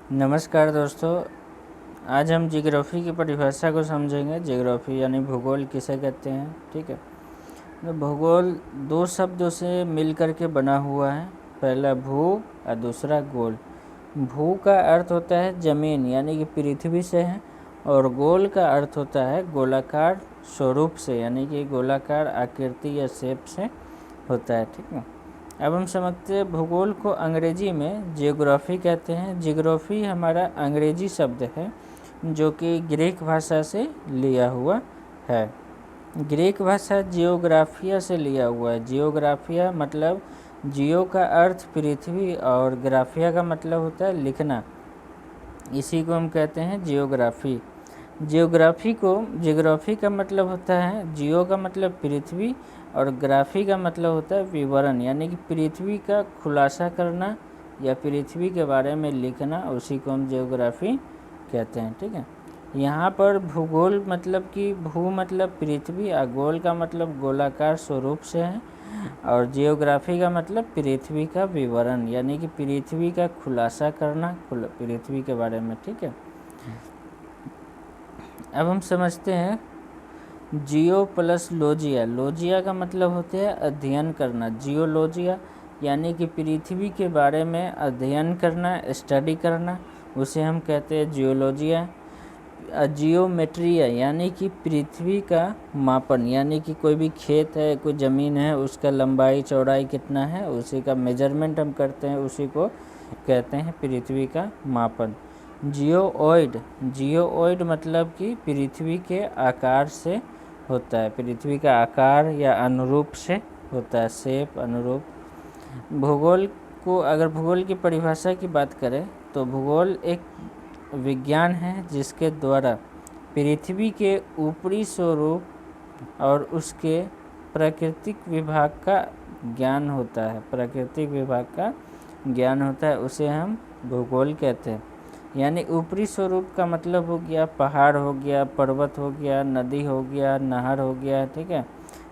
नमस्कार दोस्तों। आज हम जियोग्राफी की परिभाषा को समझेंगे। जियोग्राफी यानी भूगोल किसे कहते हैं। ठीक है, तो भूगोल दो शब्दों से मिल कर के बना हुआ है। पहला भू और दूसरा गोल। भू का अर्थ होता है ज़मीन यानी कि पृथ्वी से है, और गोल का अर्थ होता है गोलाकार स्वरूप से यानी कि गोलाकार आकृति या शेप से होता है। ठीक है, अब हम समझते हैं भूगोल को अंग्रेजी में जियोग्राफी कहते हैं। जियोग्राफी हमारा अंग्रेजी शब्द है जो कि ग्रीक भाषा से लिया हुआ है। ग्रीक भाषा जियोग्राफिया से लिया हुआ है। जियोग्राफिया मतलब जियो का अर्थ पृथ्वी और ग्राफिया का मतलब होता है लिखना, इसी को हम कहते हैं जियोग्राफी। जियोग्राफी का मतलब होता है, जियो का मतलब पृथ्वी और ग्राफी का मतलब होता है विवरण, यानी कि पृथ्वी का खुलासा करना या पृथ्वी के बारे में लिखना, उसी को हम जियोग्राफी कहते हैं। ठीक है, यहाँ पर भूगोल मतलब कि भू मतलब पृथ्वी और गोल का मतलब गोलाकार स्वरूप से है, और जियोग्राफी का मतलब पृथ्वी का विवरण यानी कि पृथ्वी का खुलासा करना पृथ्वी के बारे में। ठीक है, अब हम समझते हैं जियो प्लस लोजिया। लोजिया का मतलब होता है अध्ययन करना। जियोलॉजिया यानी कि पृथ्वी के बारे में अध्ययन करना, स्टडी करना, उसे हम कहते हैं जियोलॉजिया। जियोमेट्रिया यानी कि पृथ्वी का मापन, यानी कि कोई भी खेत है, कोई ज़मीन है, उसका लंबाई चौड़ाई कितना है, उसी का मेजरमेंट हम करते हैं, उसी को कहते हैं पृथ्वी का मापन। जियोइड मतलब कि पृथ्वी के आकार से होता है, पृथ्वी का आकार या अनुरूप से होता है, शेप अनुरूप। भूगोल की परिभाषा की बात करें तो भूगोल एक विज्ञान है जिसके द्वारा पृथ्वी के ऊपरी स्वरूप और उसके प्राकृतिक विभाग का ज्ञान होता है, उसे हम भूगोल कहते हैं। यानी ऊपरी स्वरूप का मतलब हो गया पहाड़ हो गया, पर्वत हो गया, नदी हो गया, नहर हो गया, ठीक है,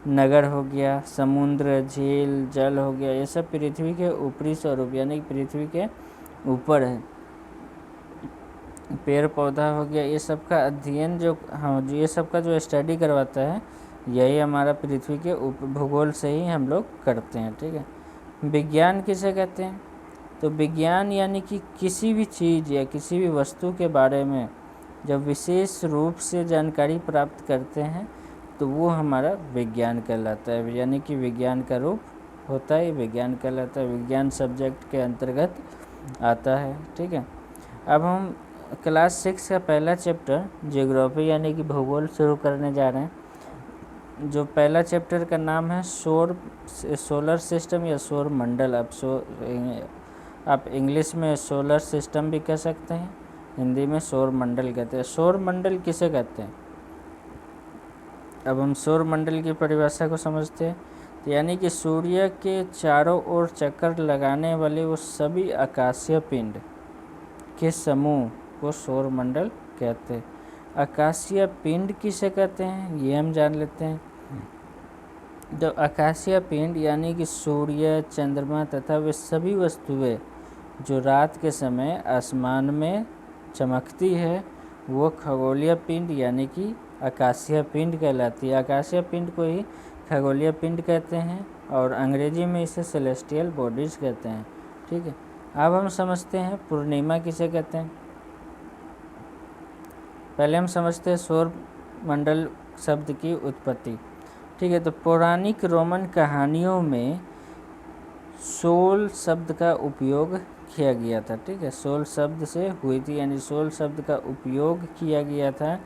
नगर हो गया, समुद्र, झील, जल हो गया, ये सब पृथ्वी के ऊपरी स्वरूप यानी पृथ्वी के ऊपर है। पेड़ पौधा हो गया, ये सब का अध्ययन ये सब का जो स्टडी करवाता है, यही हमारा पृथ्वी के भूगोल से ही हम लोग करते हैं। ठीक है, विज्ञान किसे कहते हैं? तो विज्ञान यानी कि किसी भी चीज़ या किसी भी वस्तु के बारे में जब विशेष रूप से जानकारी प्राप्त करते हैं तो वो हमारा विज्ञान कहलाता है, यानी कि विज्ञान का रूप होता है, विज्ञान कहलाता है, विज्ञान सब्जेक्ट के अंतर्गत आता है। ठीक है, अब हम क्लास 6 का पहला चैप्टर जियोग्राफी यानी कि भूगोल शुरू करने जा रहे हैं। जो पहला चैप्टर का नाम है सोलर सिस्टम या सौर मंडल। आप इंग्लिश में सोलर सिस्टम भी कह सकते हैं, हिंदी में सौर मंडल कहते हैं। सौर मंडल किसे कहते हैं? अब हम सौर मंडल की परिभाषा को समझते हैं। तो यानी कि सूर्य के चारों ओर चक्कर लगाने वाले वो सभी आकाशीय पिंड के समूह को सौर मंडल कहते हैं। आकाशीय पिंड किसे कहते हैं ये हम जान लेते हैं। तो आकाशीय पिंड यानी कि सूर्य, चंद्रमा तथा वे सभी वस्तुएं जो रात के समय आसमान में चमकती है वो खगोलीय पिंड यानी कि आकाशीय पिंड कहलाती है। आकाशीय पिंड को ही खगोलीय पिंड कहते हैं और अंग्रेजी में इसे सेलेस्टियल बॉडीज कहते हैं। ठीक है, अब हम समझते हैं पूर्णिमा किसे कहते हैं। पहले हम समझते हैं सौर मंडल शब्द की उत्पत्ति। ठीक है, तो पौराणिक रोमन कहानियों में सोल शब्द का उपयोग किया गया था। ठीक है, सोल शब्द से हुई थी, यानी सोल शब्द का उपयोग किया गया था।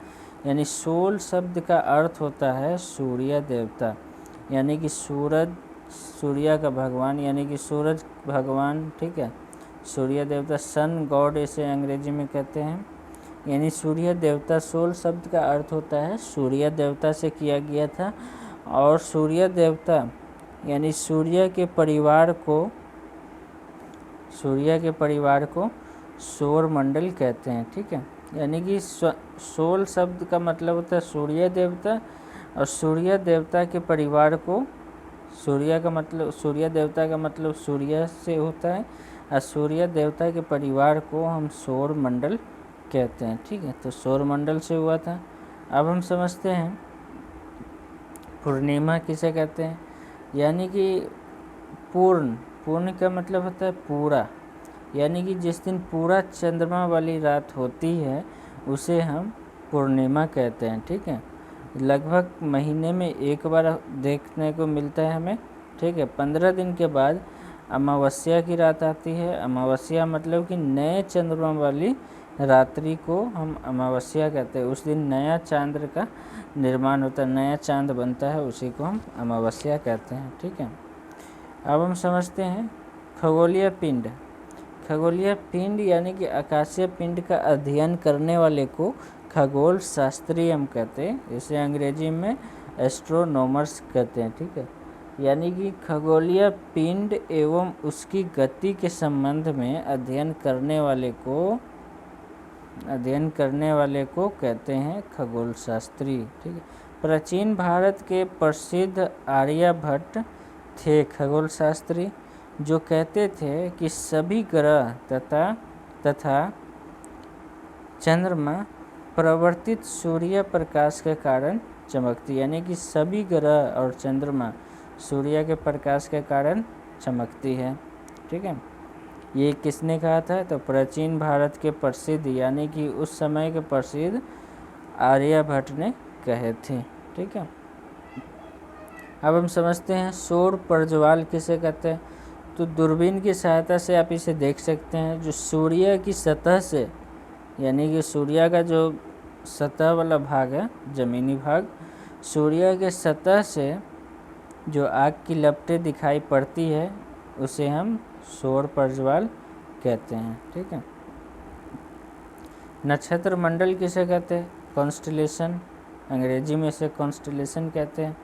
यानी सोल शब्द का अर्थ होता है सूर्य देवता, यानी कि सूर्य का भगवान, यानी कि सूरज भगवान। ठीक है, सूर्य देवता, सन गॉड इसे अंग्रेजी में कहते हैं। यानी सूर्य देवता, सोल शब्द का अर्थ होता है सूर्य देवता से किया गया था। और सूर्य देवता यानी सूर्य के परिवार को सौर मंडल कहते हैं। ठीक है, यानी कि सोल शब्द का मतलब होता है सूर्य देवता, और सूर्य देवता के परिवार को सूर्य देवता का मतलब सूर्य से होता है, और सूर्य देवता के परिवार को हम सौर मंडल कहते हैं। ठीक है, तो सौर मंडल से हुआ था। अब हम समझते हैं पूर्णिमा किसे कहते हैं। यानी कि पूर्ण का मतलब होता है पूरा, यानी कि जिस दिन पूरा चंद्रमा वाली रात होती है उसे हम पूर्णिमा कहते हैं। ठीक है, लगभग महीने में एक बार देखने को मिलता है हमें। ठीक है, 15 दिन के बाद अमावस्या की रात आती है। अमावस्या मतलब कि नए चंद्रमा वाली रात्रि को हम अमावस्या कहते हैं। उस दिन नया चांद का निर्माण होता है, नया चांद बनता है, उसी को हम अमावस्या कहते हैं। ठीक है, अब हम समझते हैं खगोलीय पिंड। खगोलीय पिंड यानी कि आकाशीय पिंड का अध्ययन करने वाले को खगोल शास्त्री हम कहते हैं। इसे अंग्रेजी में एस्ट्रोनॉमर्स कहते हैं। ठीक है, यानी कि खगोलीय पिंड एवं उसकी गति के संबंध में अध्ययन करने वाले को कहते हैं खगोल शास्त्री। ठीक है, प्राचीन भारत के प्रसिद्ध आर्यभट्ट थे खगोल शास्त्री, जो कहते थे कि सभी ग्रह तथा चंद्रमा प्रवर्तित सूर्य प्रकाश के कारण चमकती, यानी कि सभी ग्रह और चंद्रमा सूर्य के प्रकाश के कारण चमकती है। ठीक है, ये किसने कहा था? तो प्राचीन भारत के प्रसिद्ध, यानी कि उस समय के प्रसिद्ध आर्यभट्ट ने कहे थे। ठीक है, अब हम समझते हैं सौर प्रज्वाल किसे कहते हैं। तो दूरबीन की सहायता से आप इसे देख सकते हैं। जो सूर्य की सतह से, यानी कि सूर्य का जो सतह वाला भाग है, ज़मीनी भाग, सूर्य के सतह से जो आग की लपटें दिखाई पड़ती है उसे हम सौर प्रज्वाल कहते हैं। ठीक है, नक्षत्र मंडल किसे कहते हैं? कॉन्स्टलेशन, अंग्रेजी में इसे कॉन्स्टलेशन कहते हैं।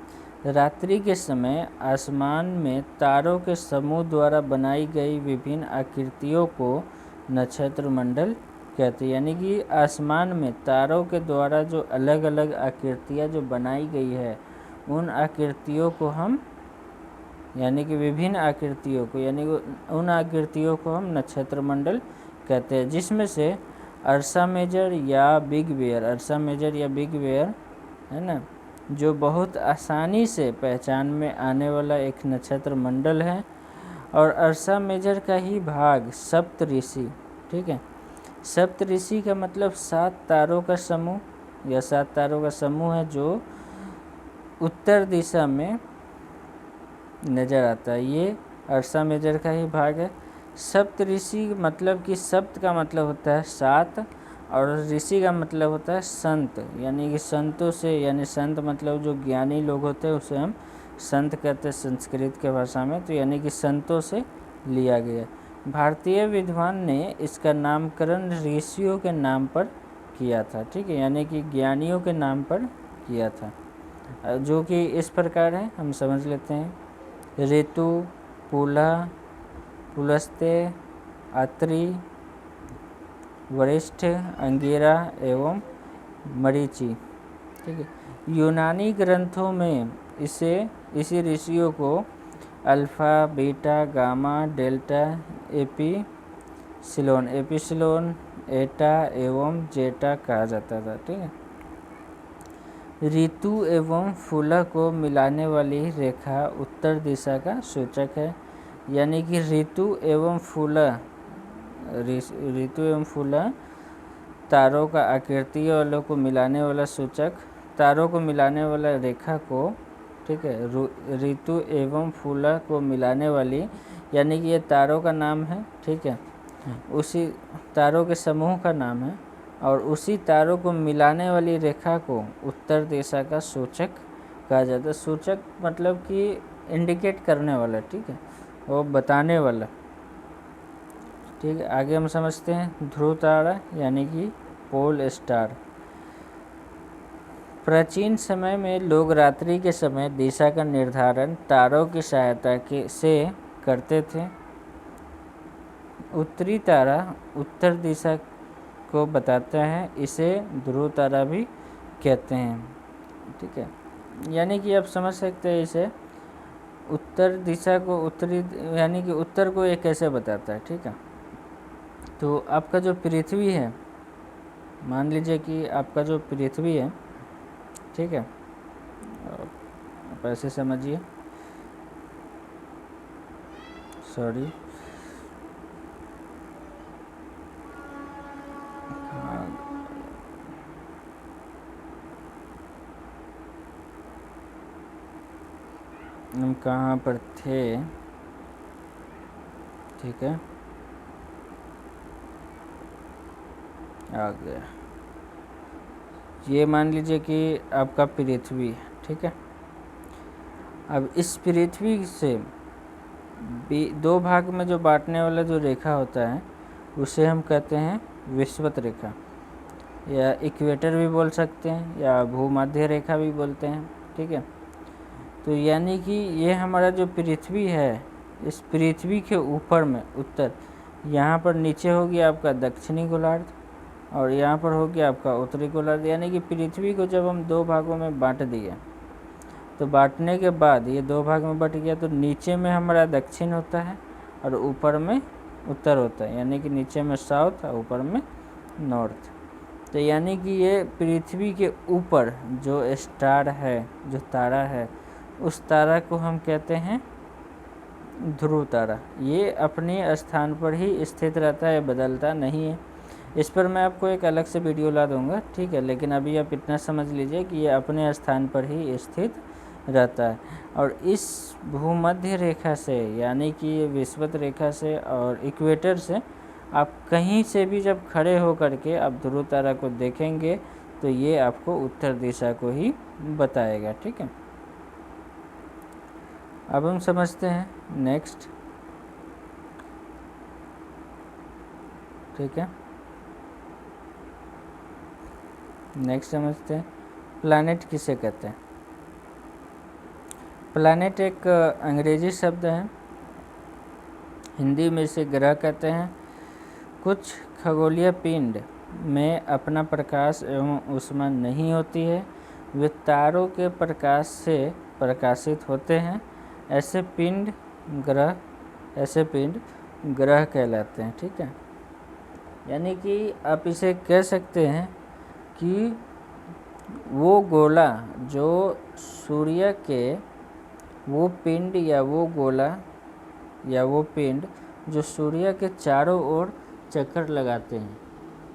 रात्रि के समय आसमान में तारों के समूह द्वारा बनाई गई विभिन्न आकृतियों को नक्षत्र मंडल कहते हैं। यानी कि आसमान में तारों के द्वारा जो अलग अलग आकृतियाँ जो बनाई गई है, उन आकृतियों को हम, यानी कि विभिन्न आकृतियों को, यानी उन आकृतियों को हम नक्षत्र मंडल कहते हैं। जिसमें से अर्सा मेजर या बिग बेयर, अर्सा मेजर या बिग बेयर है ना, जो बहुत आसानी से पहचान में आने वाला एक नक्षत्र मंडल है। और अर्सा मेजर का ही भाग सप्तऋषि। ठीक है, सप्तऋषि का मतलब 7 तारों का समूह, या 7 तारों का समूह है जो उत्तर दिशा में नज़र आता है। ये अर्सा मेजर का ही भाग है। सप्तऋषि मतलब कि सप्त का मतलब होता है 7 और ऋषि का मतलब होता है संत, यानी कि संतों से, यानी संत मतलब जो ज्ञानी लोग होते हैं उसे हम संत कहते हैं संस्कृत के भाषा में। तो यानी कि संतों से लिया गया। भारतीय विद्वान ने इसका नामकरण ऋषियों के नाम पर किया था। ठीक है, यानी कि ज्ञानियों के नाम पर किया था, जो कि इस प्रकार है, हम समझ लेते हैं। ऋतु, पुलह, पुलस्त्य, अत्रि, वरिष्ठ, अंगिरा एवं मरीचि। ठीक है, यूनानी ग्रंथों में इसी ऋषियों को alpha, beta, gamma, delta, epsilon, एटा एवं जेटा कहा जाता था। ठीक है, ऋतु एवं फूला को मिलाने वाली रेखा उत्तर दिशा का सूचक है। यानी कि ऋतु एवं फूला तारों का आकृति वालों को मिलाने वाला सूचक, तारों को मिलाने वाला रेखा को, ठीक है, ऋतु एवं फूला को मिलाने वाली, यानी कि ये तारों का नाम है। ठीक है, उसी तारों के समूह का नाम है, और उसी तारों को मिलाने वाली रेखा को उत्तर दिशा का सूचक कहा जाता है। सूचक मतलब कि इंडिकेट करने वाला। ठीक है, वो बताने वाला। ठीक है, आगे हम समझते हैं ध्रुव तारा यानी कि पोल स्टार। प्राचीन समय में लोग रात्रि के समय दिशा का निर्धारण तारों की सहायता से करते थे। उत्तरी तारा उत्तर दिशा को बताता है, इसे ध्रुव तारा भी कहते हैं। ठीक है, यानी कि आप समझ सकते हैं इसे उत्तर दिशा को उत्तरी यानी कि उत्तर को ये कैसे बताता है, ठीक है। तो आपका जो पृथ्वी है, मान लीजिए कि आपका जो पृथ्वी है, ठीक है, आप ऐसे समझिए, सॉरी, हम कहाँ पर थे, ठीक है, आ गया। ये मान लीजिए कि आपका पृथ्वी है, ठीक है। अब इस पृथ्वी से दो भाग में जो बांटने वाला जो रेखा होता है उसे हम कहते हैं विषुवत रेखा, या इक्वेटर भी बोल सकते हैं, या भूमध्य रेखा भी बोलते हैं, ठीक है। तो यानी कि ये हमारा जो पृथ्वी है, इस पृथ्वी के ऊपर में उत्तर, यहाँ पर नीचे हो गया आपका दक्षिणी गोलार्ध और यहाँ पर हो गया आपका उत्तरी गोलार्ध। यानी कि पृथ्वी को जब हम दो भागों में बांट दिए, तो बांटने के बाद ये दो भाग में बट गया, तो नीचे में हमारा दक्षिण होता है और ऊपर में उत्तर होता है, यानी कि नीचे में साउथ और ऊपर में नॉर्थ। तो यानी कि ये पृथ्वी के ऊपर जो स्टार है, जो तारा है, उस तारा को हम कहते हैं ध्रुव तारा। ये अपने स्थान पर ही स्थित रहता है, बदलता नहीं है। इस पर मैं आपको एक अलग से वीडियो ला दूंगा, ठीक है, लेकिन अभी आप इतना समझ लीजिए कि ये अपने स्थान पर ही स्थित रहता है। और इस भूमध्य रेखा से, यानी कि ये विषुवत रेखा से और इक्वेटर से, आप कहीं से भी जब खड़े हो करके आप ध्रुव तारा को देखेंगे तो ये आपको उत्तर दिशा को ही बताएगा, ठीक है। अब हम समझते हैं नेक्स्ट, ठीक है, नेक्स्ट समझते हैं प्लैनेट किसे कहते हैं। प्लैनेट एक अंग्रेजी शब्द है, हिंदी में इसे ग्रह कहते हैं। कुछ खगोलीय पिंड में अपना प्रकाश एवं ऊष्मा नहीं होती है, वे तारों के प्रकाश से प्रकाशित होते हैं। ऐसे पिंड ग्रह कहलाते हैं, ठीक है। यानी कि आप इसे कह सकते हैं कि वो गोला जो सूर्य के, वो पिंड या वो गोला या वो पिंड जो सूर्य के चारों ओर चक्कर लगाते हैं,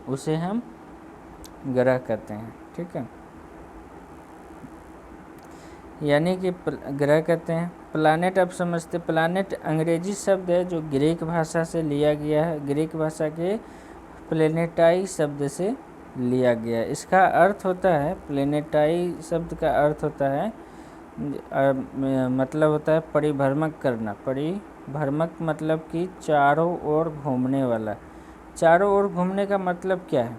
उसे हम ग्रह कहते हैं, ठीक है। यानी कि ग्रह कहते हैं। प्लैनेट आप समझते, प्लैनेट अंग्रेजी शब्द है जो ग्रीक भाषा से लिया गया है, ग्रीक भाषा के प्लेनेटाई शब्द से लिया गया। इसका अर्थ होता है, प्लेनेटाई शब्द का अर्थ होता है, मतलब होता है परिभ्रमक करना। परिभ्रमक मतलब कि चारों ओर घूमने वाला। चारों ओर घूमने का मतलब क्या है,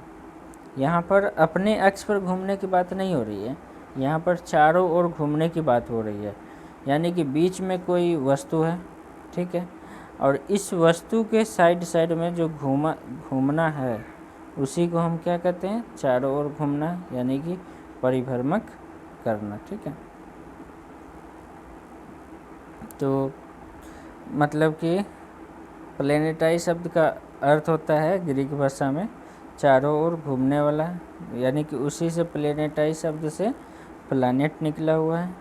यहाँ पर अपने अक्ष पर घूमने की बात नहीं हो रही है, यहाँ पर चारों ओर घूमने की बात हो रही है। यानी कि बीच में कोई वस्तु है, ठीक है, और इस वस्तु के साइड साइड में जो घूमना है उसी को हम क्या कहते हैं, चारों ओर घूमना, यानी कि परिभ्रमक करना, ठीक है। तो मतलब कि प्लेनेटाई शब्द का अर्थ होता है ग्रीक भाषा में चारों ओर घूमने वाला, यानी कि उसी से प्लेनेटाई शब्द से प्लैनेट निकला हुआ है।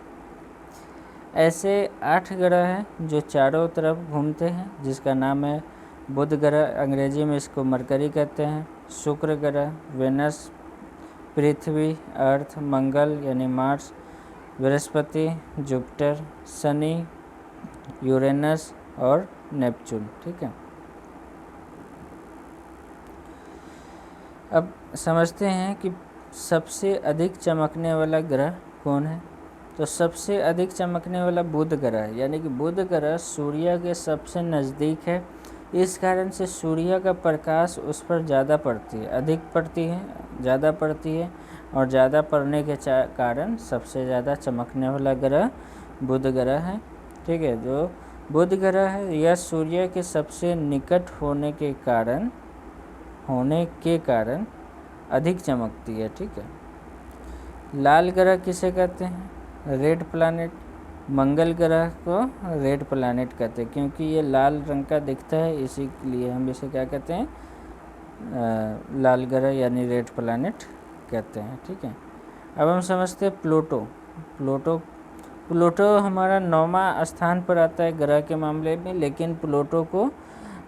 ऐसे 8 ग्रह हैं जो चारों तरफ घूमते हैं, जिसका नाम है बुध ग्रह, अंग्रेजी में इसको मरकरी कहते हैं, शुक्र ग्रह, वेनस, पृथ्वी, अर्थ, मंगल यानी Mars, Brihaspati, Jupiter, Shani, Uranus और नेपच्यून, ठीक है। अब समझते हैं कि सबसे अधिक चमकने वाला ग्रह कौन है। तो सबसे अधिक चमकने वाला बुध ग्रह है, यानी कि बुध ग्रह सूर्य के सबसे नज़दीक है। इस कारण से सूर्य का प्रकाश उस पर ज़्यादा पड़ती है, अधिक पड़ती है, ज़्यादा पड़ती है, और ज़्यादा पड़ने के कारण सबसे ज़्यादा चमकने वाला ग्रह बुध ग्रह है, ठीक है। जो बुध ग्रह है यह सूर्य के सबसे निकट होने के कारण अधिक चमकती है, ठीक है। लाल ग्रह किसे कहते हैं, रेड प्लैनेट। मंगल ग्रह को रेड प्लैनेट कहते हैं, क्योंकि ये लाल रंग का दिखता है, इसी के लिए हम इसे क्या कहते हैं, लाल ग्रह यानी रेड प्लैनेट कहते हैं। ठीक है, अब हम समझते हैं प्लूटो। प्लूटो हमारा 9वां स्थान पर आता है ग्रह के मामले में, लेकिन प्लूटो को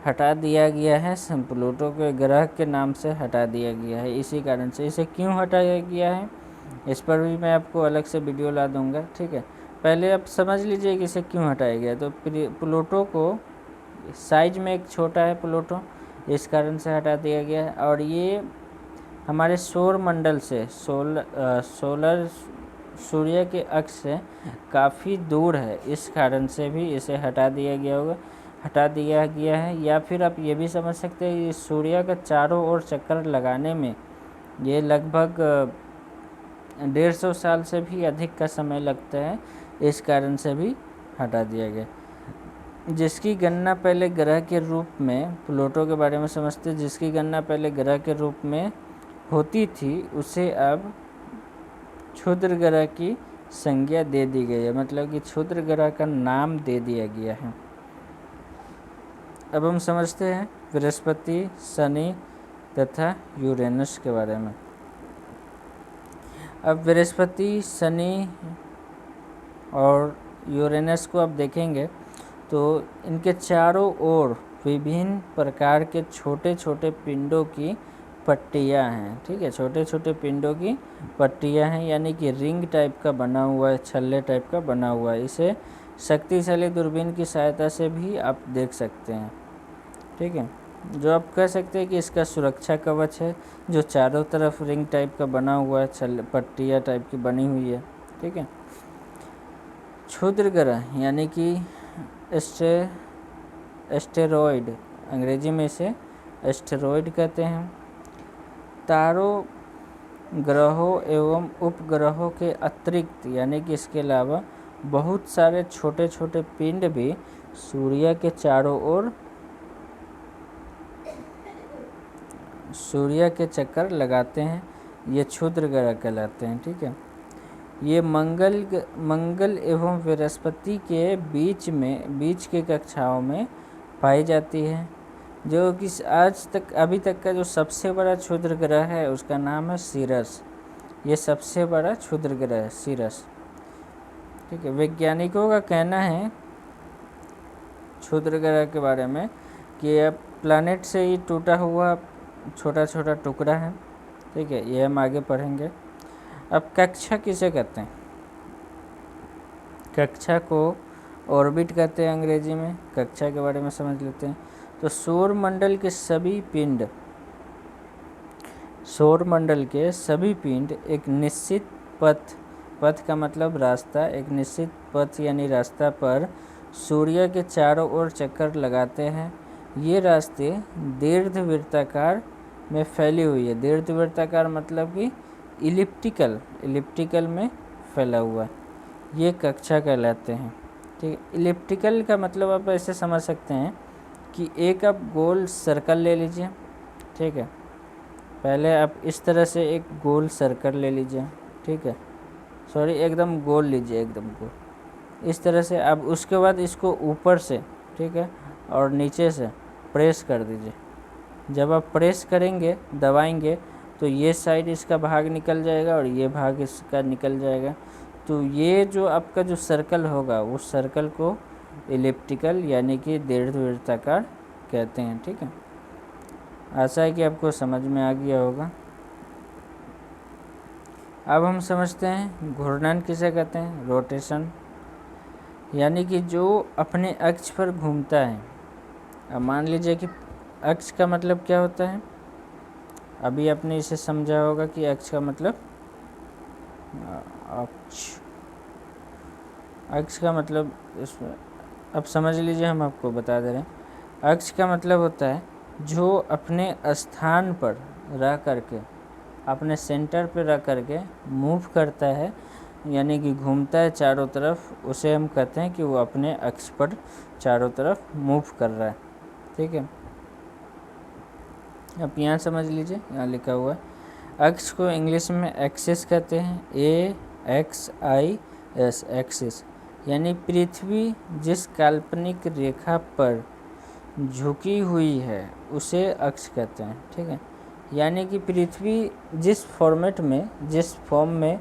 हटा दिया गया है, प्लूटो के ग्रह के नाम से हटा दिया गया है। इसी कारण से इसे क्यों हटाया गया है, इस पर भी मैं आपको अलग से वीडियो ला दूंगा। ठीक है, पहले आप समझ लीजिए कि इसे क्यों हटाया गया। तो प्लूटो को साइज में एक छोटा है प्लूटो, इस कारण से हटा दिया गया है। और ये हमारे सौर मंडल से सोलर सूर्य के अक्ष से काफ़ी दूर है, इस कारण से भी इसे हटा दिया गया है। या फिर आप ये भी समझ सकते हैं कि सूर्य का चारों ओर चक्कर लगाने में ये लगभग 150 साल से भी अधिक का समय लगता है, इस कारण से भी हटा दिया गया। जिसकी गणना पहले ग्रह के रूप में, प्लूटो के बारे में समझते, जिसकी गणना पहले ग्रह के रूप में होती थी, उसे अब क्षुद्र ग्रह की संज्ञा दे दी गई है, मतलब कि क्षुद्र ग्रह का नाम दे दिया गया है। अब हम समझते हैं बृहस्पति, शनि तथा यूरेनस के बारे में। अब बृहस्पति, शनि और यूरेनस को आप देखेंगे तो इनके चारों ओर विभिन्न प्रकार के छोटे छोटे पिंडों की पट्टियाँ हैं। ठीक है, छोटे छोटे पिंडों की पट्टियाँ हैं, यानी कि रिंग टाइप का बना हुआ है, छल्ले टाइप का बना हुआ है। इसे शक्तिशाली दूरबीन की सहायता से भी आप देख सकते हैं। ठीक है, जो आप कह सकते हैं कि इसका सुरक्षा कवच है, जो चारों तरफ रिंग टाइप का बना हुआ है, छल्ले पट्टियाँ टाइप की बनी हुई है। ठीक है, क्षुद्र ग्रह यानी कि एस्टेरॉयड, अंग्रेजी में इसे एस्टेरॉयड कहते हैं। तारों, ग्रहों एवं उपग्रहों के अतिरिक्त यानी कि इसके अलावा बहुत सारे छोटे छोटे पिंड भी सूर्य के चारों ओर सूर्य के चक्कर लगाते हैं, ये क्षुद्र ग्रह कहलाते हैं। ठीक है, ये मंगल एवं बृहस्पति के बीच के कक्षाओं में पाई जाती है, जो कि अभी तक का जो सबसे बड़ा क्षुद्र ग्रह है उसका नाम है सीरस। ये सबसे बड़ा क्षुद्र ग्रह है सीरस। ठीक है, वैज्ञानिकों का कहना है क्षुद्र ग्रह के बारे में कि यह प्लैनेट से ही टूटा हुआ छोटा छोटा टुकड़ा है। ठीक है, ये हम आगे पढ़ेंगे। अब कक्षा किसे कहते हैं, कक्षा को ऑर्बिट कहते हैं अंग्रेजी में। कक्षा के बारे में समझ लेते हैं। तो सौर मंडल के सभी पिंड एक निश्चित पथ का मतलब रास्ता, एक निश्चित पथ यानी रास्ता पर सूर्य के चारों ओर चक्कर लगाते हैं। ये रास्ते दीर्घवृत्ताकार में फैली हुई है। दीर्घवृत्ताकार मतलब कि इलिप्टिकल में फैला हुआ, ये कक्षा कहलाते हैं। ठीक है, इलिप्टिकल का मतलब आप ऐसे समझ सकते हैं कि एक आप गोल सर्कल ले लीजिए। ठीक है, पहले आप इस तरह से एक गोल सर्कल ले लीजिए। ठीक है, सॉरी, एकदम गोल लीजिए, एकदम गोल इस तरह से। अब उसके बाद इसको ऊपर से, ठीक है, और नीचे से प्रेस कर दीजिए। जब आप प्रेस करेंगे, दबाएंगे, तो ये साइड इसका भाग निकल जाएगा और ये भाग इसका निकल जाएगा। तो ये जो आपका जो सर्कल होगा, उस सर्कल को इलिप्टिकल यानी कि दीर्घवृत्ताकार कहते हैं। ठीक है, आशा है कि आपको समझ में आ गया होगा। अब हम समझते हैं घूर्णन किसे कहते हैं, रोटेशन, यानी कि जो अपने अक्ष पर घूमता है। अब मान लीजिए कि अक्ष का मतलब क्या होता है, अभी आपने इसे समझा होगा कि अक्ष का मतलब अक्ष का मतलब इसमें अब समझ लीजिए, हम आपको बता दे रहे हैं। अक्ष का मतलब होता है जो अपने स्थान पर रह करके, अपने सेंटर पर रह करके मूव करता है, यानी कि घूमता है चारों तरफ, उसे हम कहते हैं कि वो अपने अक्ष पर चारों तरफ मूव कर रहा है। ठीक है, अब यहाँ समझ लीजिए, यहाँ लिखा हुआ है अक्ष को इंग्लिश में एक्सिस कहते हैं, AXIS एक्सिस। यानी पृथ्वी जिस काल्पनिक रेखा पर झुकी हुई है उसे अक्ष कहते हैं। ठीक है, यानी कि पृथ्वी जिस फॉर्मेट में, जिस फॉर्म में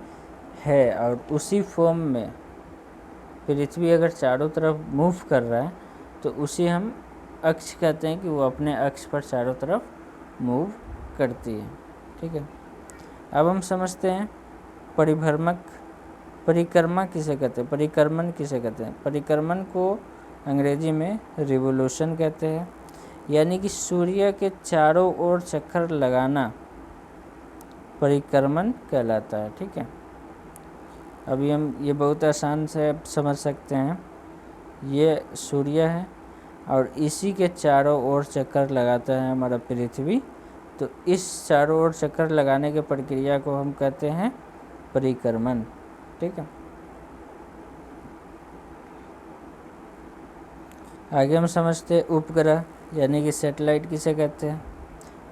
है और उसी फॉर्म में पृथ्वी अगर चारों तरफ मूव कर रहा है तो उसे हम अक्ष कहते हैं कि वो अपने अक्ष पर चारों तरफ मूव करती है। ठीक है, अब हम समझते हैं परिक्रमा किसे कहते हैं, परिक्रमण किसे कहते हैं। परिक्रमण को अंग्रेजी में रिवोल्यूशन कहते हैं, यानी कि सूर्य के चारों ओर चक्कर लगाना परिक्रमण कहलाता है। ठीक है, अभी हम ये बहुत आसान से समझ सकते हैं। ये सूर्य है और इसी के चारों ओर चक्कर लगाता है हमारा पृथ्वी, तो इस चारों ओर चक्कर लगाने की प्रक्रिया को हम कहते हैं परिक्रमण। ठीक है, आगे हम समझते हैं उपग्रह यानी कि सैटेलाइट किसे कहते हैं।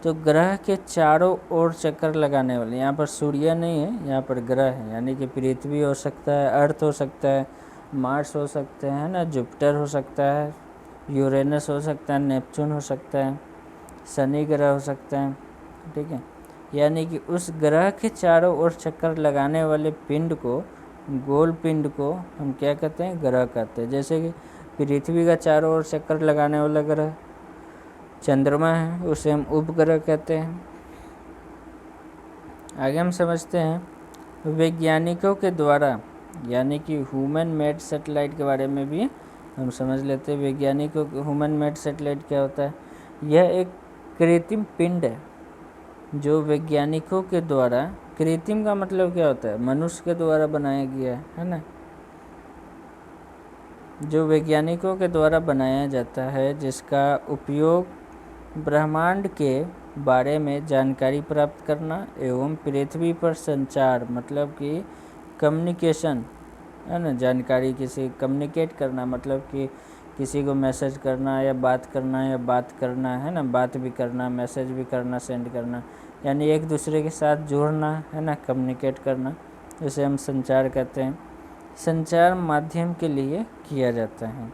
तो ग्रह के चारों ओर चक्कर लगाने वाले, यहाँ पर सूर्य नहीं है, यहाँ पर ग्रह है, यानी कि पृथ्वी हो सकता है, अर्थ हो सकता है, मार्स हो सकते हैं ना, जुपिटर हो सकता है, यूरेनस हो सकता है, नेपच्यून हो सकता है, शनि ग्रह हो सकता है। ठीक है, यानी कि उस ग्रह के चारों ओर चक्कर लगाने वाले पिंड को, गोल पिंड को हम क्या कहते हैं, ग्रह कहते हैं। जैसे कि पृथ्वी का चारों ओर चक्कर लगाने वाला ग्रह चंद्रमा है, उसे हम उपग्रह कहते हैं। आगे हम समझते हैं वैज्ञानिकों के द्वारा, यानी कि ह्यूमन मेड सैटेलाइट के बारे में भी हम समझ लेते हैं। वैज्ञानिकों के ह्यूमन मेड सैटेलाइट क्या होता है। यह एक कृत्रिम पिंड है जो वैज्ञानिकों के द्वारा, कृत्रिम का मतलब क्या होता है, मनुष्य के द्वारा बनाया गया है ना, जो वैज्ञानिकों के द्वारा बनाया जाता है, जिसका उपयोग ब्रह्मांड के बारे में जानकारी प्राप्त करना एवं पृथ्वी पर संचार, मतलब कि कम्युनिकेशन है ना, जानकारी किसी कम्युनिकेट करना, मतलब कि किसी को मैसेज करना या बात करना है ना, बात भी करना, मैसेज भी करना, सेंड करना, यानी एक दूसरे के साथ जुड़ना है ना, कम्युनिकेट करना, इसे हम संचार कहते हैं। संचार माध्यम के लिए किया जाता है।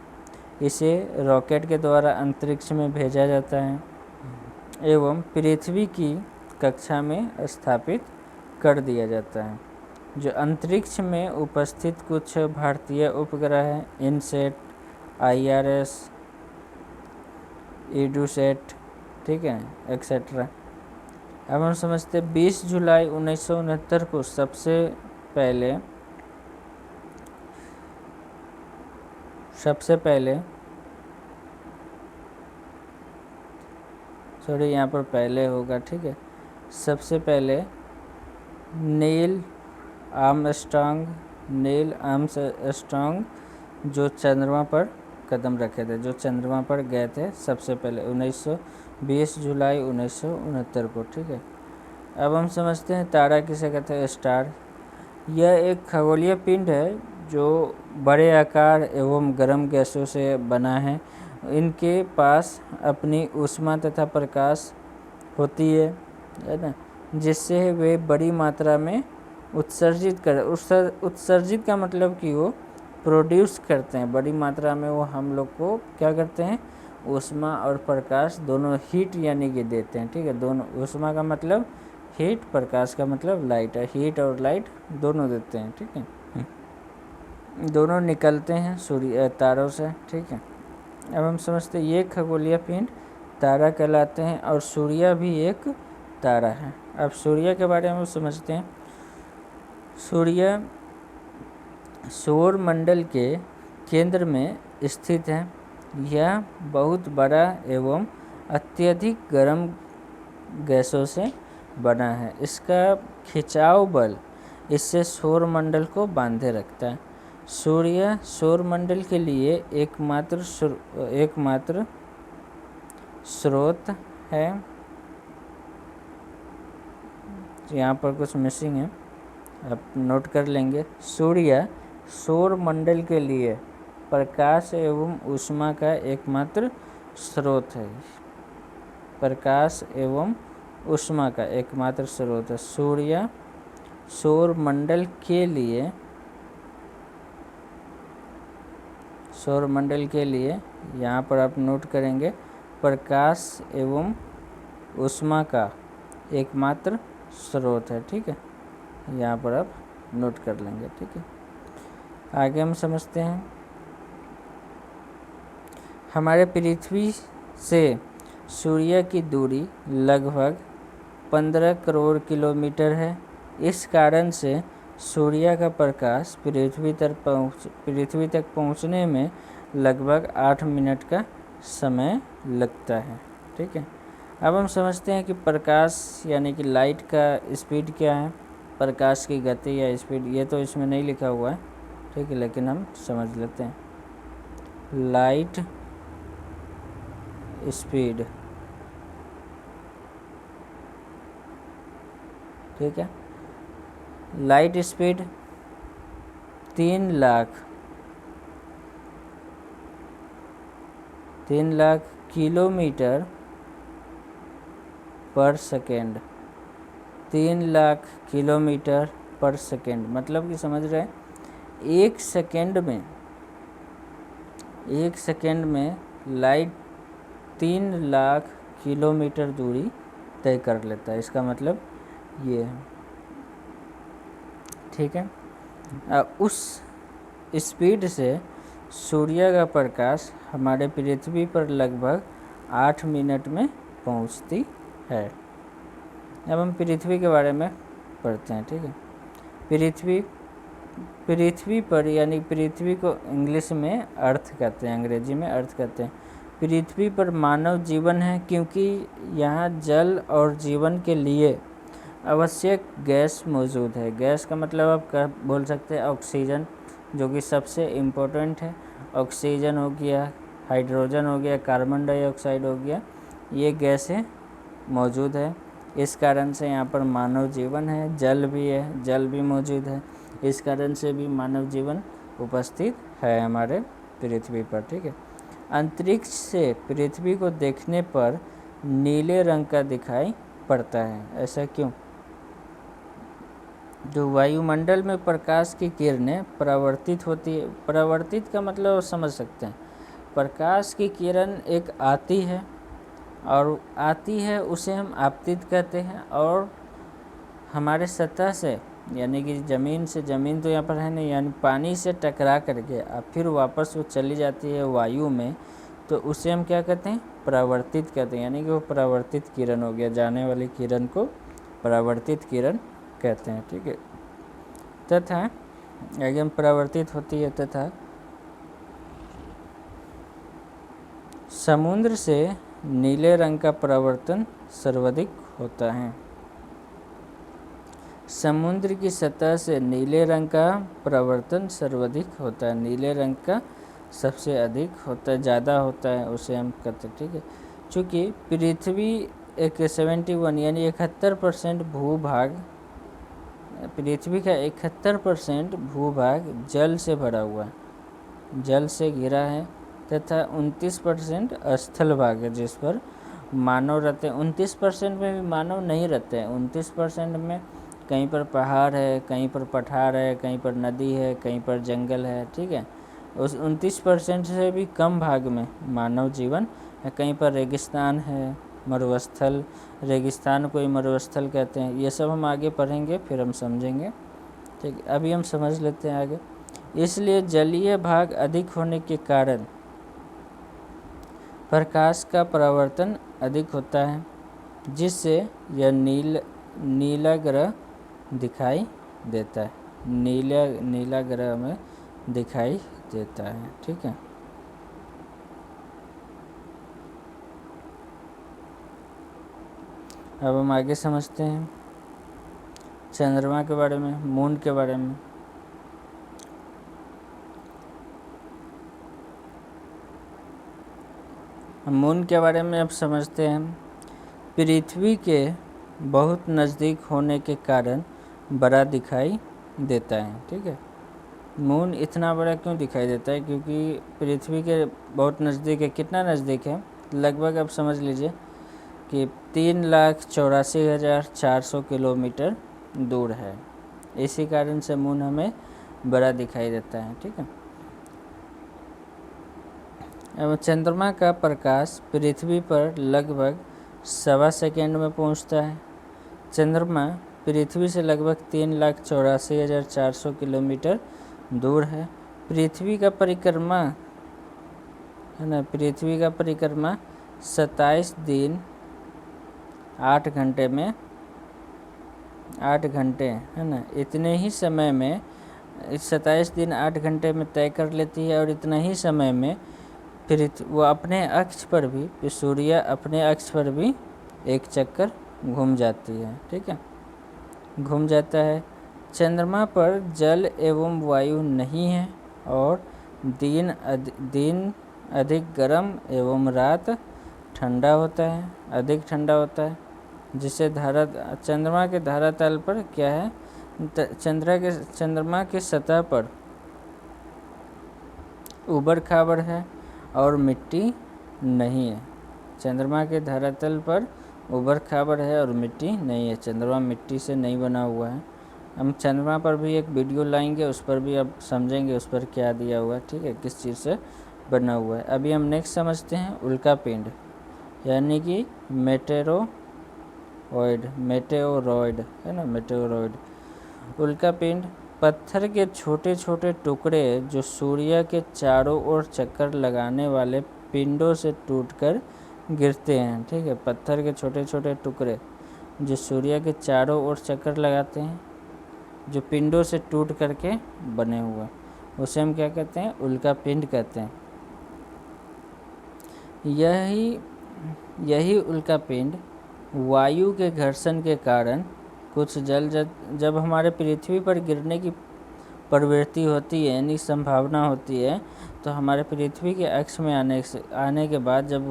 इसे रॉकेट के द्वारा अंतरिक्ष में भेजा जाता है एवं पृथ्वी की कक्षा में स्थापित कर दिया जाता है। जो अंतरिक्ष में उपस्थित कुछ भारतीय उपग्रह हैं, इनसेट, IRS, EDUSAT, ठीक है, एक्सेट्रा। अब हम समझते 20 जुलाई 1969 को सबसे पहले सॉरी यहाँ पर पहले होगा, ठीक है, सबसे पहले नील आर्मस्ट्रांग जो चंद्रमा पर कदम रखे थे, जो चंद्रमा पर गए थे सबसे पहले 20 जुलाई 1969 को। ठीक है, अब हम समझते हैं तारा किसे कहते हैं, स्टार। यह एक खगोलीय पिंड है जो बड़े आकार एवं गर्म गैसों से बना है। इनके पास अपनी ऊष्मा तथा प्रकाश होती है ना, जिससे वे बड़ी मात्रा में उत्सर्जित का मतलब कि वो प्रोड्यूस करते हैं, बड़ी मात्रा में वो हम लोग को क्या करते हैं, ऊष्मा और प्रकाश दोनों, हीट यानी कि देते हैं। ठीक है, दोनों, ऊष्मा का मतलब हीट, प्रकाश का मतलब लाइट है, हीट और लाइट दोनों देते हैं। ठीक है, दोनों निकलते हैं सूर्य तारों से। ठीक है, अब हम समझते हैं ये खगोलीय पिंड तारा कहलाते हैं और सूर्य भी एक तारा है। अब सूर्य के बारे में समझते हैं। सूर्य सौर मंडल के केंद्र में स्थित है। यह बहुत बड़ा एवं अत्यधिक गर्म गैसों से बना है। इसका खिंचाव बल इससे सौर मंडल को बांधे रखता है। सूर्य सौर मंडल के लिए एकमात्र स्रोत है। यहाँ पर कुछ मिसिंग है, आप नोट कर लेंगे। सूर्य सौर मंडल के लिए प्रकाश एवं ऊष्मा का एकमात्र स्रोत है। प्रकाश एवं ऊष्मा का एकमात्र स्रोत है। सूर्य सौर मंडल के लिए सौरमंडल के लिए यहाँ पर आप नोट करेंगे प्रकाश एवं ऊष्मा का एकमात्र स्रोत है। ठीक है, यहाँ पर आप नोट कर लेंगे। ठीक है, आगे हम समझते हैं। हमारे पृथ्वी से सूर्य की दूरी लगभग 15 करोड़ किलोमीटर है। इस कारण से सूर्य का प्रकाश पृथ्वी तक पहुँचने में लगभग 8 मिनट का समय लगता है। ठीक है, अब हम समझते हैं कि प्रकाश यानी कि लाइट का स्पीड क्या है, प्रकाश की गति या स्पीड। ये तो इसमें नहीं लिखा हुआ है, ठीक है, लेकिन हम समझ लेते हैं। लाइट स्पीड, ठीक है, लाइट स्पीड 3 लाख किलोमीटर पर सेकेंड। 3 लाख किलोमीटर पर सेकेंड, मतलब कि समझ रहे हैं, एक सेकेंड में लाइट 3 लाख किलोमीटर दूरी तय कर लेता है। इसका मतलब ये है। ठीक है, उस स्पीड से सूर्य का प्रकाश हमारे पृथ्वी पर लगभग 8 मिनट में पहुंचती है। अब हम पृथ्वी के बारे में पढ़ते हैं। ठीक है, पृथ्वी पर यानी पृथ्वी को इंग्लिश में अर्थ कहते हैं, अंग्रेजी में अर्थ कहते हैं। पृथ्वी पर मानव जीवन है क्योंकि यहाँ जल और जीवन के लिए आवश्यक गैस मौजूद है। गैस का मतलब आप बोल सकते हैं ऑक्सीजन, जो कि सबसे इम्पोर्टेंट है। ऑक्सीजन हो गया, हाइड्रोजन हो गया, कार्बन डाइऑक्साइड हो गया, ये गैसें मौजूद है। इस कारण से यहाँ पर मानव जीवन है। जल भी है, जल भी मौजूद है, इस कारण से भी मानव जीवन उपस्थित है हमारे पृथ्वी पर। ठीक है, अंतरिक्ष से पृथ्वी को देखने पर नीले रंग का दिखाई पड़ता है। ऐसा क्यों? जो वायुमंडल में प्रकाश की किरणें परावर्तित होती है, परावर्तित का मतलब समझ सकते हैं, प्रकाश की किरण एक आती है और आती है उसे हम आपतित कहते हैं, और हमारे सतह से यानी कि ज़मीन से, ज़मीन तो यहाँ पर है नहीं, यानी पानी से टकरा करके अब फिर वापस वो चली जाती है वायु में, तो उसे हम क्या कहते हैं? परावर्तित कहते हैं। यानी कि वो परावर्तित किरण हो गया, जाने वाली किरण को परावर्तित किरण कहते हैं। ठीक है, तथा एकदम परावर्तित होती है। तथा समुद्र से नीले रंग का परावर्तन सर्वाधिक होता है। समुद्र की सतह से नीले रंग का परावर्तन सर्वाधिक होता है। नीले रंग का सबसे अधिक होता है, ज़्यादा होता है, उसे हम कहते हैं। ठीक है, चूँकि पृथ्वी एक 71 यानी 71% भूभाग, पृथ्वी का 71% भूभाग जल से भरा हुआ है, जल से घिरा है, तथा 29% स्थल भाग है जिस पर मानव रहते हैं। 29% में भी मानव नहीं रहते हैं। 29% में कहीं पर पहाड़ है, कहीं पर पठार है, कहीं पर नदी है, कहीं पर जंगल है। ठीक है, उस 29% से भी कम भाग में मानव जीवन है। कहीं पर रेगिस्तान है, मरुस्थल, रेगिस्तान को ही मरुस्थल कहते हैं। ये सब हम आगे पढ़ेंगे, फिर हम समझेंगे। ठीक है, अभी हम समझ लेते हैं आगे। इसलिए जलीय भाग अधिक होने के कारण प्रकाश का परावर्तन अधिक होता है, जिससे यह नीला ग्रह दिखाई देता है। नीला ग्रह में दिखाई देता है। ठीक है, अब हम आगे समझते हैं चंद्रमा के बारे में, मून के बारे में। मून के बारे में अब समझते हैं। पृथ्वी के बहुत नज़दीक होने के कारण बड़ा दिखाई देता है। ठीक है, मून इतना बड़ा क्यों दिखाई देता है? क्योंकि पृथ्वी के बहुत नज़दीक है। कितना नज़दीक है? लगभग अब समझ लीजिए कि 3,84,400 किलोमीटर दूर है। इसी कारण से मून हमें बड़ा दिखाई देता है। ठीक है, अब चंद्रमा का प्रकाश पृथ्वी पर लगभग 1.25 सेकेंड में पहुंचता है। चंद्रमा पृथ्वी से लगभग 3,84,400 किलोमीटर दूर है। पृथ्वी का परिक्रमा है ना, पृथ्वी का परिक्रमा 27 दिन 8 घंटे में 8 घंटे है ना, इतने ही समय में 27 दिन 8 घंटे में तय कर लेती है। और इतना ही समय में फिर वो अपने अक्ष पर भी, सूर्य अपने अक्ष पर भी एक चक्कर घूम जाती है। ठीक है, घूम जाता है। चंद्रमा पर जल एवं वायु नहीं है और दिन अधिक गर्म एवं रात ठंडा होता है, अधिक ठंडा होता है, जिससे चंद्रमा के धरातल पर क्या है, चंद्रमा के सतह पर ऊबड़ खाबड़ है और मिट्टी नहीं है। चंद्रमा के धरातल पर ऊबड़ खाबड़ है और मिट्टी नहीं है। चंद्रमा मिट्टी से नहीं बना हुआ है। हम चंद्रमा पर भी एक वीडियो लाएंगे, उस पर भी अब समझेंगे उस पर क्या दिया हुआ है। ठीक है, किस चीज़ से बना हुआ है। अभी हम नेक्स्ट समझते हैं उल्का पिंड, यानी कि मेटेओरॉइड है ना, मेटेओरॉइड। उल्का पिंड पत्थर के छोटे छोटे टुकड़े जो सूर्य के चारों ओर चक्कर लगाने वाले पिंडों से टूटकर गिरते हैं। ठीक है, पत्थर के छोटे छोटे टुकड़े जो सूर्य के चारों ओर चक्कर लगाते हैं, जो पिंडों से टूट करके बने हुए, उसे हम क्या कहते हैं, उल्का पिंड कहते हैं। यही उल्का पिंड वायु के घर्षण के कारण कुछ जब हमारे पृथ्वी पर गिरने की प्रवृत्ति होती है, यानी संभावना होती है, तो हमारे पृथ्वी के अक्ष में आने के बाद जब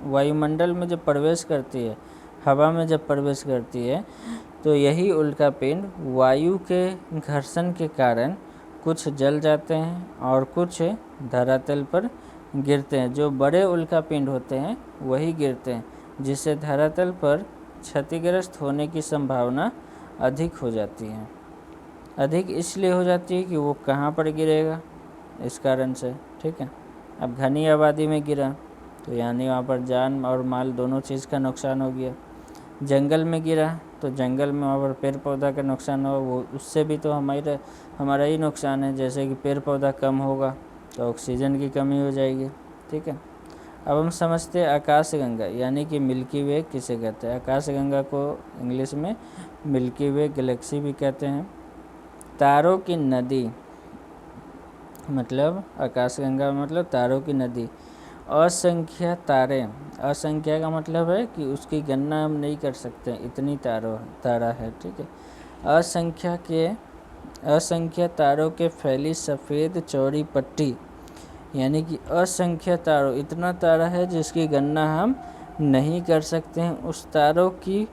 वायुमंडल में जब प्रवेश करती है, हवा में जब प्रवेश करती है, तो यही उल्का पिंड वायु के घर्षण के कारण कुछ जल जाते हैं और कुछ धरातल पर गिरते हैं। जो बड़े उल्का पिंड होते हैं वही गिरते हैं, जिससे धरातल पर क्षतिग्रस्त होने की संभावना अधिक हो जाती है। अधिक इसलिए हो जाती है कि वो कहाँ पर गिरेगा, इस कारण से। ठीक है, अब घनी आबादी में गिरा तो यानी वहाँ पर जान और माल दोनों चीज़ का नुकसान हो गया। जंगल में गिरा तो जंगल में वहाँ पर पेड़ पौधा का नुकसान हो, वो उससे भी तो हमारा ही नुकसान है। जैसे कि पेड़ पौधा कम होगा तो ऑक्सीजन की कमी हो जाएगी। ठीक है, अब हम समझते हैं आकाशगंगा, यानी कि मिल्की वे किसे कहते हैं। आकाशगंगा को इंग्लिश में मिल्की वे गैलेक्सी भी कहते हैं। तारों की नदी मतलब आकाशगंगा मतलब तारों की नदी। असंख्य तारे, असंख्य का मतलब है कि उसकी गणना हम नहीं कर सकते, इतनी तारा है। ठीक है, असंख्य तारों के फैली सफ़ेद चौड़ी पट्टी, यानी कि असंख्य तारों, इतना तारा है जिसकी गणना हम नहीं कर सकते हैं। उस तारों की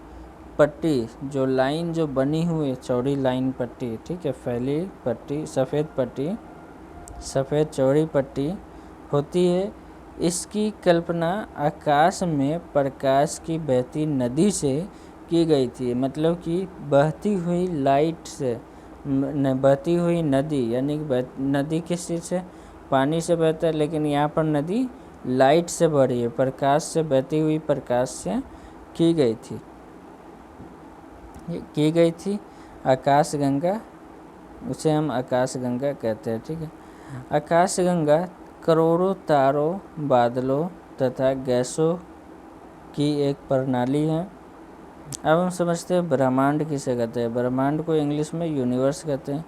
पट्टी, जो लाइन जो बनी हुई है, चौड़ी लाइन पट्टी, ठीक है, फैली पट्टी, सफ़ेद चौड़ी पट्टी होती है। इसकी कल्पना आकाश में प्रकाश की बहती नदी से की गई थी। मतलब कि बहती हुई लाइट से, बहती हुई नदी, यानी नदी किस चीज़ से, पानी से बहता है, लेकिन यहाँ पर नदी लाइट से बह रही है, प्रकाश से, बहती हुई प्रकाश से की गई थी आकाशगंगा, उसे हम आकाशगंगा कहते हैं। ठीक है, आकाशगंगा करोड़ों तारों, बादलों तथा गैसों की एक प्रणाली है। अब हम समझते हैं ब्रह्मांड किसे कहते हैं। ब्रह्मांड को इंग्लिश में यूनिवर्स कहते हैं।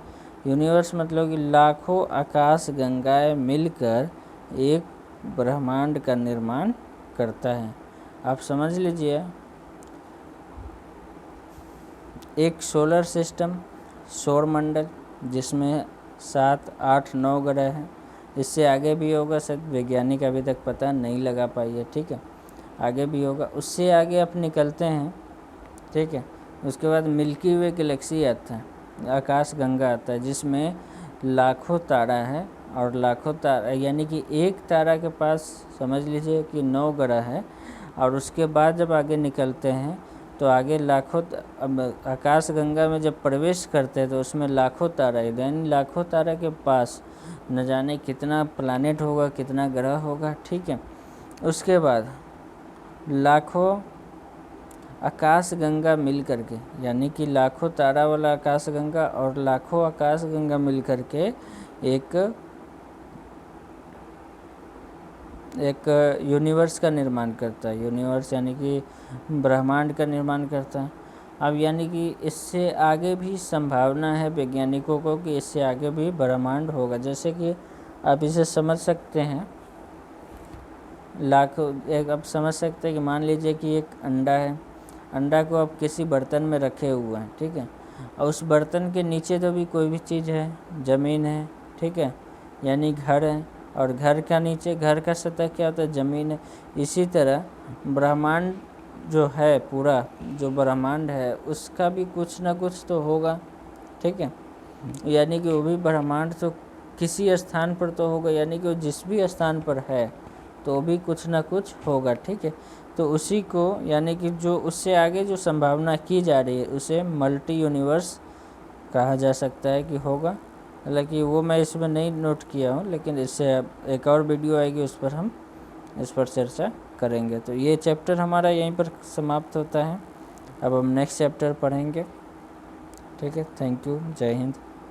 यूनिवर्स मतलब कि लाखों आकाशगंगाएं मिलकर एक ब्रह्मांड का निर्माण करता है। आप समझ लीजिए, एक सोलर सिस्टम, सौरमंडल, जिसमें 7, 8, 9 ग्रह हैं। इससे आगे भी होगा, शायद वैज्ञानिक अभी तक पता नहीं लगा पाई है। ठीक है, आगे भी होगा, उससे आगे आप निकलते हैं। ठीक है, उसके बाद मिल्की वे गैलेक्सी आता है, आकाशगंगा आता है, जिसमें लाखों तारा है। और लाखों तारा, यानी कि एक तारा के पास समझ लीजिए कि 9 ग्रह है। और उसके बाद जब आगे निकलते हैं तो आगे लाखों अब आकाश गंगा में जब प्रवेश करते हैं तो उसमें लाखों तारा, यानी लाखों तारा के पास न जाने कितना प्लानेट होगा, कितना ग्रह होगा, ठीक है। उसके बाद लाखों आकाश गंगा मिल करके, यानी कि लाखों तारा वाला आकाश गंगा और लाखों आकाश गंगा मिल करके एक यूनिवर्स का निर्माण करता है। यूनिवर्स यानी कि ब्रह्मांड का निर्माण करता है। अब यानी कि इससे आगे भी संभावना है वैज्ञानिकों को कि इससे आगे भी ब्रह्मांड होगा। जैसे कि आप इसे समझ सकते हैं, आप समझ सकते हैं कि मान लीजिए कि एक अंडा है, अंडा को आप किसी बर्तन में रखे हुए हैं, ठीक है, और उस बर्तन के नीचे तो भी कोई भी चीज़ है, ज़मीन है, ठीक है, यानी घर है, और घर का नीचे, घर का सतह क्या होता है, ज़मीन है। इसी तरह ब्रह्मांड जो है, पूरा जो ब्रह्मांड है उसका भी कुछ ना कुछ तो होगा, ठीक है, यानी कि वो भी ब्रह्मांड तो किसी स्थान पर तो होगा, यानी कि वो जिस भी स्थान पर है तो भी कुछ ना कुछ होगा, ठीक है। तो उसी को, यानी कि जो उससे आगे जो संभावना की जा रही है उसे मल्टी यूनिवर्स कहा जा सकता है कि होगा। हालांकि वो मैं इसमें नहीं नोट किया हूँ, लेकिन इससे एक और वीडियो आएगी, उस पर हम इस पर चर्चा करेंगे। तो ये चैप्टर हमारा यहीं पर समाप्त होता है। अब हम नेक्स्ट चैप्टर पढ़ेंगे, ठीक है। थैंक यू, जय हिंद।